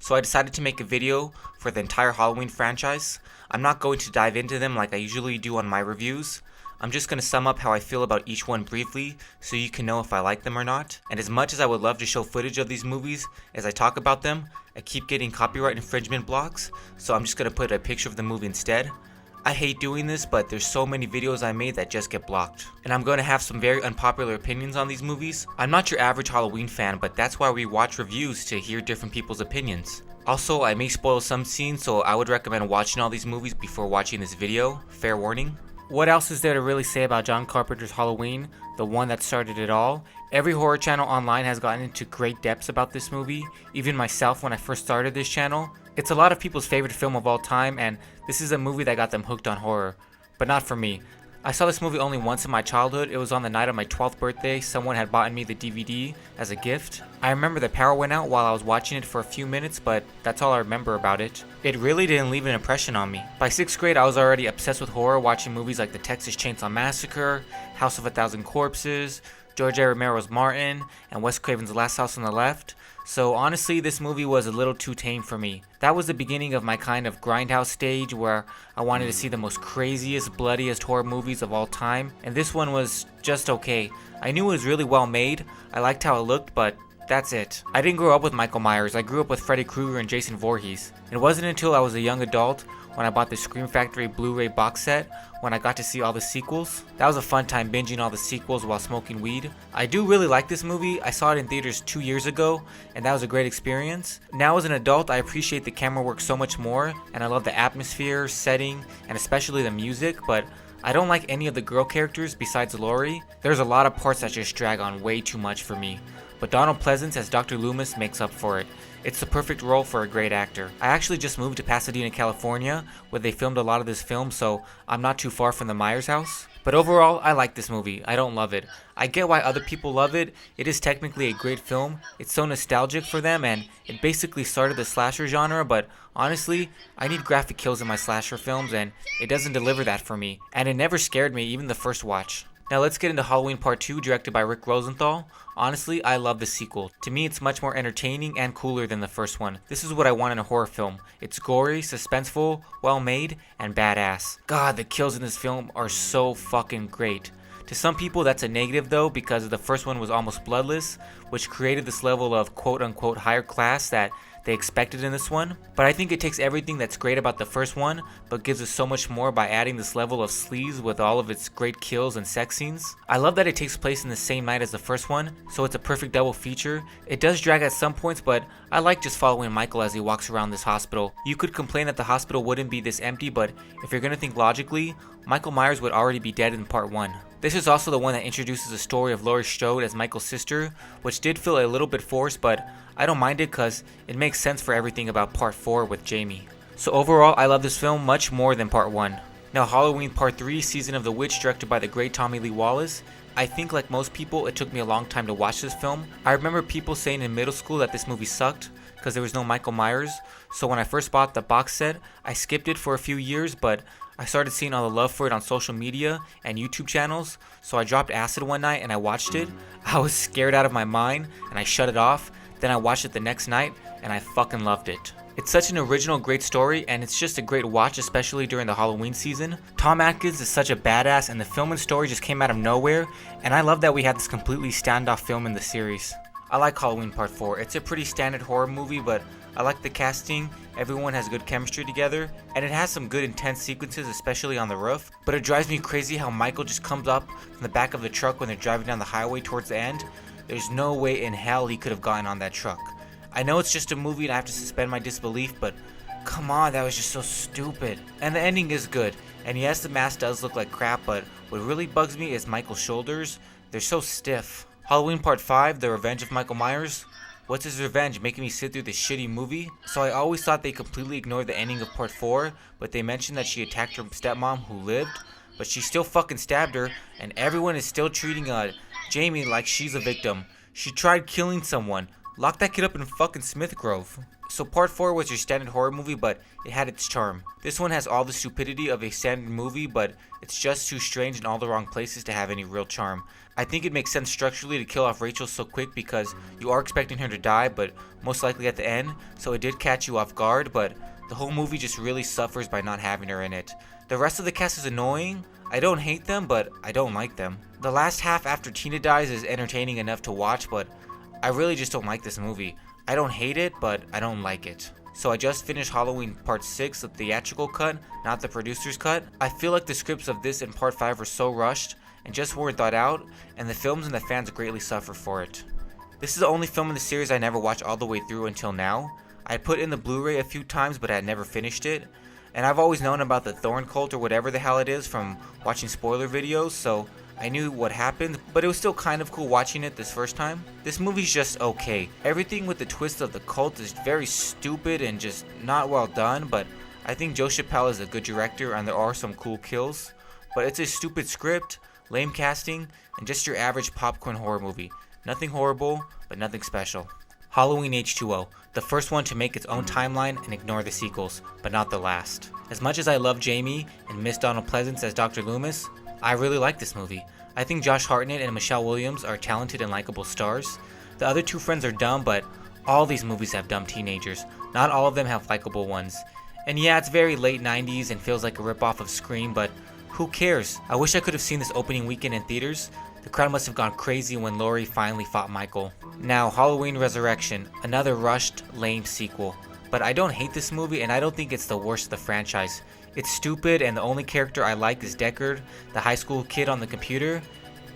so I decided to make a video for the entire Halloween franchise. I'm not going to dive into them like I usually do on my reviews. I'm just going to sum up how I feel about each one briefly so you can know if I like them or not. And as much as I would love to show footage of these movies as I talk about them, I keep getting copyright infringement blocks, so I'm just going to put a picture of the movie instead. I hate doing this, but there's so many videos I made that just get blocked. And I'm going to have some very unpopular opinions on these movies. I'm not your average Halloween fan, but that's why we watch reviews, to hear different people's opinions. Also, I may spoil some scenes, so I would recommend watching all these movies before watching this video. Fair warning. What else is there to really say about John Carpenter's Halloween, the one that started it all? Every horror channel online has gotten into great depths about this movie, even myself when I first started this channel. It's a lot of people's favorite film of all time, and this is a movie that got them hooked on horror. But not for me. I saw this movie only once in my childhood. It was on the night of my 12th birthday. Someone had bought me the DVD as a gift. I remember the power went out while I was watching it for a few minutes, but that's all I remember about it. It really didn't leave an impression on me. By 6th grade, I was already obsessed with horror, watching movies like The Texas Chainsaw Massacre, House of a Thousand Corpses, George A. Romero's Martin, and Wes Craven's Last House on the Left. So honestly, this movie was a little too tame for me. That was the beginning of my kind of grindhouse stage where I wanted to see the most craziest, bloodiest horror movies of all time, and this one was just okay. I knew it was really well made, I liked how it looked, but that's it. I didn't grow up with Michael Myers, I grew up with Freddy Krueger and Jason Voorhees. It wasn't until I was a young adult when I bought the Scream Factory Blu-ray box set when I got to see all the sequels. That was a fun time binging all the sequels while smoking weed. I do really like this movie. I saw it in theaters 2 years ago and that was a great experience. Now as an adult, I appreciate the camera work so much more and I love the atmosphere, setting, and especially the music, but I don't like any of the girl characters besides Laurie. There's a lot of parts that just drag on way too much for me. But Donald Pleasance as Dr. Loomis makes up for it. It's the perfect role for a great actor. I actually just moved to Pasadena, California, where they filmed a lot of this film, so I'm not too far from the Myers house. But overall, I like this movie. I don't love it. I get why other people love it. It is technically a great film. It's so nostalgic for them, and it basically started the slasher genre, but honestly, I need graphic kills in my slasher films, and it doesn't deliver that for me. And it never scared me, even the first watch. Now let's get into Halloween Part 2, directed by Rick Rosenthal. Honestly, I love the sequel. To me, it's much more entertaining and cooler than the first one. This is what I want in a horror film. It's gory, suspenseful, well made, and badass. God, the kills in this film are so fucking great. To some people, that's a negative though, because the first one was almost bloodless, which created this level of quote-unquote higher class that they expected in this one. But I think it takes everything that's great about the first one, but gives us so much more by adding this level of sleaze with all of its great kills and sex scenes. I love that it takes place in the same night as the first one, so it's a perfect double feature. It does drag at some points, but I like just following Michael as he walks around this hospital. You could complain that the hospital wouldn't be this empty, but if you're gonna think logically, Michael Myers would already be dead in part 1. This is also the one that introduces the story of Laurie Strode as Michael's sister, which did feel a little bit forced, but I don't mind it because it makes sense for everything about part 4 with Jamie. So overall, I love this film much more than part 1. Now Halloween Part 3, Season of the Witch, directed by the great Tommy Lee Wallace. I think like most people, it took me a long time to watch this film. I remember people saying in middle school that this movie sucked because there was no Michael Myers, so when I first bought the box set, I skipped it for a few years, but I started seeing all the love for it on social media and YouTube channels, so I dropped acid one night and I watched it. I was scared out of my mind and I shut it off. Then I watched it the next night and I fucking loved it. It's such an original, great story, and it's just a great watch, especially during the Halloween season. Tom Atkins is such a badass, and the film and story just came out of nowhere, and I love that we had this completely standoff film in the series. I like Halloween Part 4. It's a pretty standard horror movie, but I like the casting, everyone has good chemistry together, and it has some good intense sequences, especially on the roof. But it drives me crazy how Michael just comes up from the back of the truck when they're driving down the highway towards the end. There's no way in hell he could have gotten on that truck. I know it's just a movie and I have to suspend my disbelief, but come on, that was just so stupid. And the ending is good, and yes, the mask does look like crap, but what really bugs me is Michael's shoulders. They're so stiff. Halloween Part 5, The Revenge of Michael Myers. What's his revenge, making me sit through this shitty movie? So I always thought they completely ignored the ending of Part 4, but they mentioned that she attacked her stepmom who lived, but she still fucking stabbed her, and everyone is still treating Jamie like she's a victim. She tried killing someone. Lock that kid up in fucking Smith Grove. So part 4 was your standard horror movie, but it had its charm. This one has all the stupidity of a standard movie, but it's just too strange in all the wrong places to have any real charm. I think it makes sense structurally to kill off Rachel so quick because you are expecting her to die, but most likely at the end, so it did catch you off guard, but the whole movie just really suffers by not having her in it. The rest of the cast is annoying. I don't hate them, but I don't like them. The last half after Tina dies is entertaining enough to watch, but I really just don't like this movie. I don't hate it, but I don't like it. So I just finished Halloween Part 6, the theatrical cut, not the producer's cut. I feel like the scripts of this and Part 5 were so rushed and just weren't thought out, and the films and the fans greatly suffer for it. This is the only film in the series I never watched all the way through until now. I put in the Blu-ray a few times, but I had never finished it. And I've always known about the Thorn Cult or whatever the hell it is from watching spoiler videos, so I knew what happened, but it was still kind of cool watching it this first time. This movie's just okay. Everything with the twist of the cult is very stupid and just not well done, but I think Joe Chappelle is a good director and there are some cool kills. But it's a stupid script, lame casting, and just your average popcorn horror movie. Nothing horrible, but nothing special. Halloween H2O, the first one to make its own timeline and ignore the sequels, but not the last. As much as I love Jamie and miss Donald Pleasance as Dr. Loomis, I really like this movie. I think Josh Hartnett and Michelle Williams are talented and likable stars. The other two friends are dumb, but all these movies have dumb teenagers. Not all of them have likable ones. And yeah, it's very late 90s and feels like a ripoff of Scream, but who cares? I wish I could have seen this opening weekend in theaters. The crowd must have gone crazy when Laurie finally fought Michael. Now, Halloween Resurrection, another rushed, lame sequel. But I don't hate this movie and I don't think it's the worst of the franchise. It's stupid and the only character I like is Deckard, the high school kid on the computer.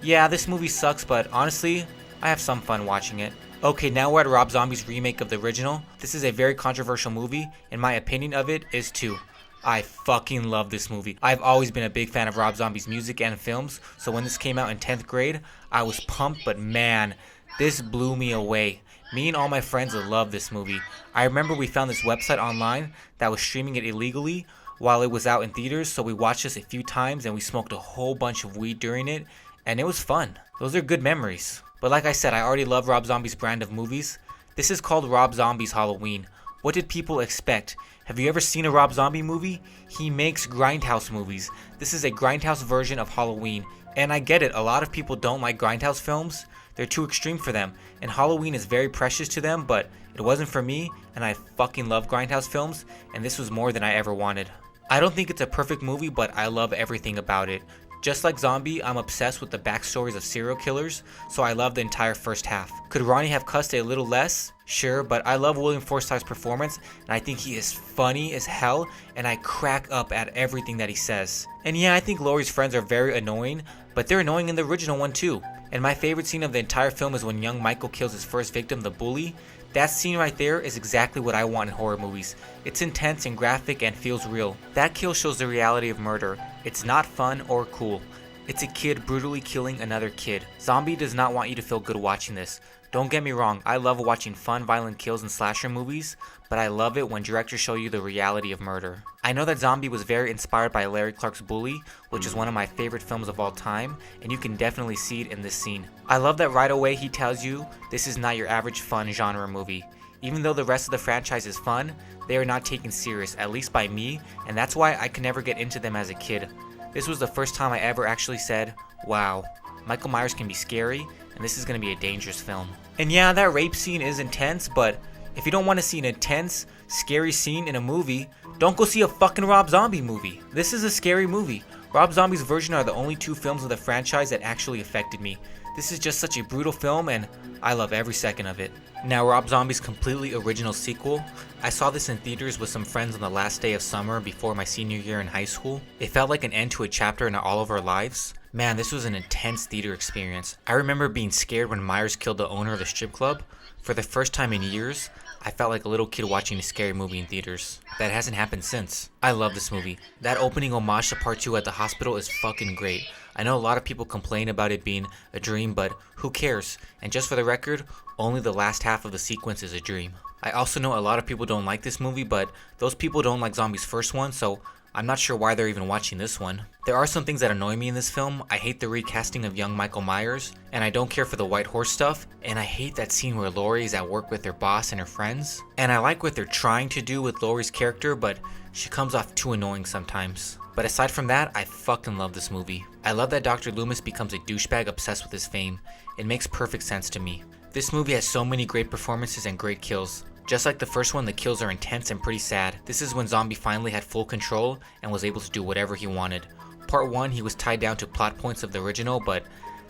Yeah, this movie sucks, but honestly, I have some fun watching it. Okay, now we're at Rob Zombie's remake of the original. This is a very controversial movie, and my opinion of it is too. I fucking love this movie. I've always been a big fan of Rob Zombie's music and films, so when this came out in 10th grade, I was pumped, but man, this blew me away. Me and all my friends love this movie. I remember we found this website online that was streaming it illegally while it was out in theaters, so we watched this a few times and we smoked a whole bunch of weed during it, and it was fun. Those are good memories. But like I said, I already love Rob Zombie's brand of movies. This is called Rob Zombie's Halloween. What did people expect? Have you ever seen a Rob Zombie movie? He makes grindhouse movies. This is a grindhouse version of Halloween. And I get it, a lot of people don't like grindhouse films. They're too extreme for them. And Halloween is very precious to them, but it wasn't for me, and I fucking love grindhouse films, and this was more than I ever wanted. I don't think it's a perfect movie, but I love everything about it. Just like Zombie, I'm obsessed with the backstories of serial killers, so I love the entire first half. Could Ronnie have cussed a little less? Sure, but I love William Forsythe's performance, and I think he is funny as hell, and I crack up at everything that he says. And yeah, I think Laurie's friends are very annoying, but they're annoying in the original one too. And my favorite scene of the entire film is when young Michael kills his first victim, the bully. That scene right there is exactly what I want in horror movies. It's intense and graphic and feels real. That kill shows the reality of murder. It's not fun or cool. It's a kid brutally killing another kid. Zombie does not want you to feel good watching this. Don't get me wrong, I love watching fun, violent kills in slasher movies, but I love it when directors show you the reality of murder. I know that Zombie was very inspired by Larry Clark's Bully, which is one of my favorite films of all time, and you can definitely see it in this scene. I love that right away he tells you this is not your average fun genre movie. Even though the rest of the franchise is fun, they are not taken serious, at least by me, and that's why I could never get into them as a kid. This was the first time I ever actually said, wow, Michael Myers can be scary, and this is going to be a dangerous film. And yeah, that rape scene is intense, but if you don't want to see an intense, scary scene in a movie, don't go see a fucking Rob Zombie movie. This is a scary movie. Rob Zombie's version are the only two films of the franchise that actually affected me. This is just such a brutal film, and I love every second of it. Now, Rob Zombie's completely original sequel. I saw this in theaters with some friends on the last day of summer before my senior year in high school. It felt like an end to a chapter in all of our lives. Man, this was an intense theater experience. I remember being scared when Myers killed the owner of the strip club. For the first time in years, I felt like a little kid watching a scary movie in theaters. That hasn't happened since. I love this movie. That opening homage to part 2 at the hospital is fucking great. I know a lot of people complain about it being a dream, but who cares? And just for the record, only the last half of the sequence is a dream. I also know a lot of people don't like this movie, but those people don't like Zombie's first one, so I'm not sure why they're even watching this one. There are some things that annoy me in this film. I hate the recasting of young Michael Myers, and I don't care for the white horse stuff, and I hate that scene where Laurie is at work with her boss and her friends. And I like what they're trying to do with Laurie's character, but she comes off too annoying sometimes. But aside from that, I fucking love this movie. I love that Dr. Loomis becomes a douchebag obsessed with his fame. It makes perfect sense to me. This movie has so many great performances and great kills. Just like the first one, the kills are intense and pretty sad. This is when Zombie finally had full control and was able to do whatever he wanted. Part 1, he was tied down to plot points of the original, but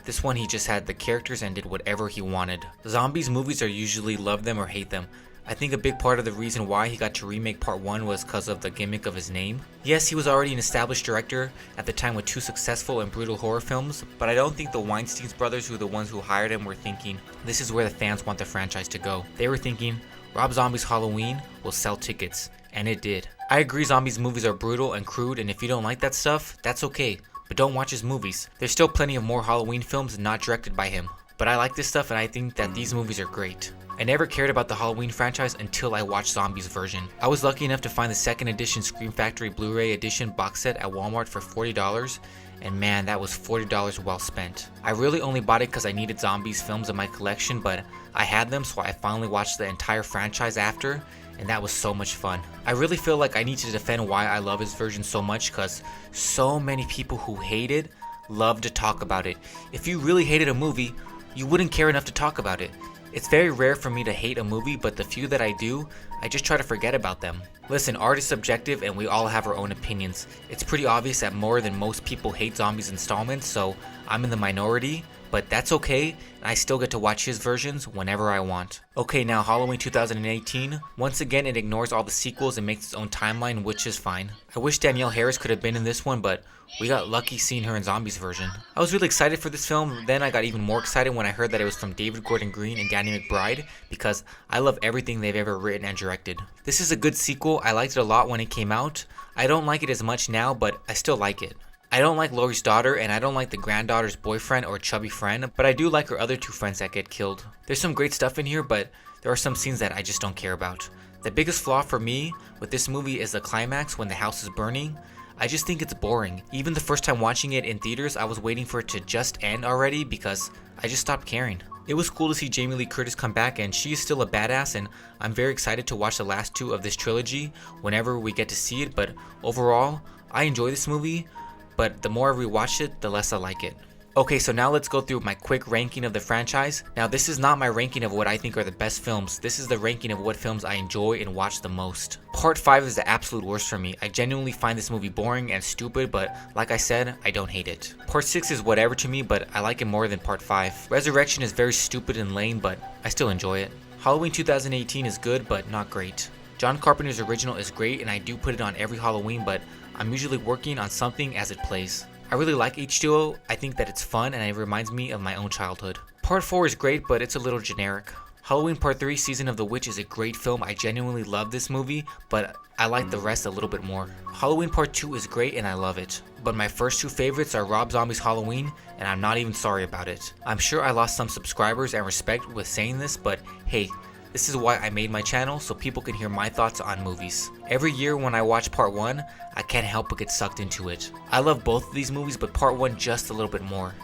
this one he just had the characters and did whatever he wanted. Zombies movies are usually love them or hate them. I think a big part of the reason why he got to remake Part 1 was because of the gimmick of his name. Yes, he was already an established director at the time with 2 successful and brutal horror films, but I don't think the Weinstein brothers, who were the ones who hired him, were thinking, this is where the fans want the franchise to go. They were thinking, Rob Zombie's Halloween will sell tickets, and it did. I agree Zombies movies are brutal and crude, and if you don't like that stuff, that's okay, but don't watch his movies. There's still plenty of more Halloween films not directed by him, but I like this stuff and I think that these movies are great. I never cared about the Halloween franchise until I watched Zombies version. I was lucky enough to find the 2nd edition Scream Factory Blu-ray edition box set at Walmart for $40, and man, that was $40 well spent. I really only bought it because I needed Zombies films in my collection, but I had them, so I finally watched the entire franchise after, and that was so much fun. I really feel like I need to defend why I love his version so much, because so many people who hate it love to talk about it. If you really hated a movie, you wouldn't care enough to talk about it. It's very rare for me to hate a movie, but the few that I do, I just try to forget about them. Listen, art is subjective and we all have our own opinions. It's pretty obvious that more than most people hate Zombies installments, so I'm in the minority, but that's okay, and I still get to watch his versions whenever I want. Okay, now Halloween 2018, once again it ignores all the sequels and makes its own timeline, which is fine. I wish Danielle Harris could have been in this one, but we got lucky seeing her in Zombies version. I was really excited for this film, then I got even more excited when I heard that it was from David Gordon Green and Danny McBride, because I love everything they've ever written and directed. This is a good sequel, I liked it a lot when it came out. I don't like it as much now, but I still like it. I don't like Laurie's daughter, and I don't like the granddaughter's boyfriend or chubby friend, but I do like her other 2 friends that get killed. There's some great stuff in here, but there are some scenes that I just don't care about. The biggest flaw for me with this movie is the climax when the house is burning. I just think it's boring. Even the first time watching it in theaters, I was waiting for it to just end already because I just stopped caring. It was cool to see Jamie Lee Curtis come back, and she is still a badass, and I'm very excited to watch the last 2 of this trilogy whenever we get to see it, but overall, I enjoy this movie, but the more I rewatch it, the less I like it. Okay, so now let's go through my quick ranking of the franchise. Now this is not my ranking of what I think are the best films, this is the ranking of what films I enjoy and watch the most. Part 5 is the absolute worst for me. I genuinely find this movie boring and stupid, but like I said, I don't hate it. Part 6 is whatever to me, but I like it more than Part 5. Resurrection is very stupid and lame, but I still enjoy it. Halloween 2018 is good, but not great. John Carpenter's original is great, and I do put it on every Halloween, but I'm usually working on something as it plays. I really like H2O, I think that it's fun and it reminds me of my own childhood. Part 4 is great, but it's a little generic. Halloween Part 3 Season of the Witch is a great film, I genuinely love this movie, but I like the rest a little bit more. Halloween Part 2 is great and I love it, but my first 2 favorites are Rob Zombie's Halloween, and I'm not even sorry about it. I'm sure I lost some subscribers and respect with saying this, but hey, this is why I made my channel, so people can hear my thoughts on movies. Every year when I watch Part 1, I can't help but get sucked into it. I love both of these movies, but Part 1 just a little bit more.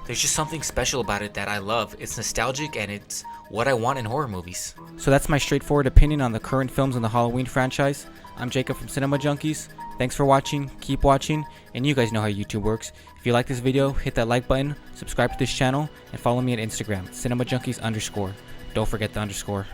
There's just something special about it that I love. It's nostalgic and it's what I want in horror movies. So that's my straightforward opinion on the current films in the Halloween franchise. I'm Jacob from Cinema Junkies. Thanks for watching, keep watching, and you guys know how YouTube works. If you like this video, hit that like button, subscribe to this channel, and follow me on Instagram, cinemajunkies_. Don't forget the underscore.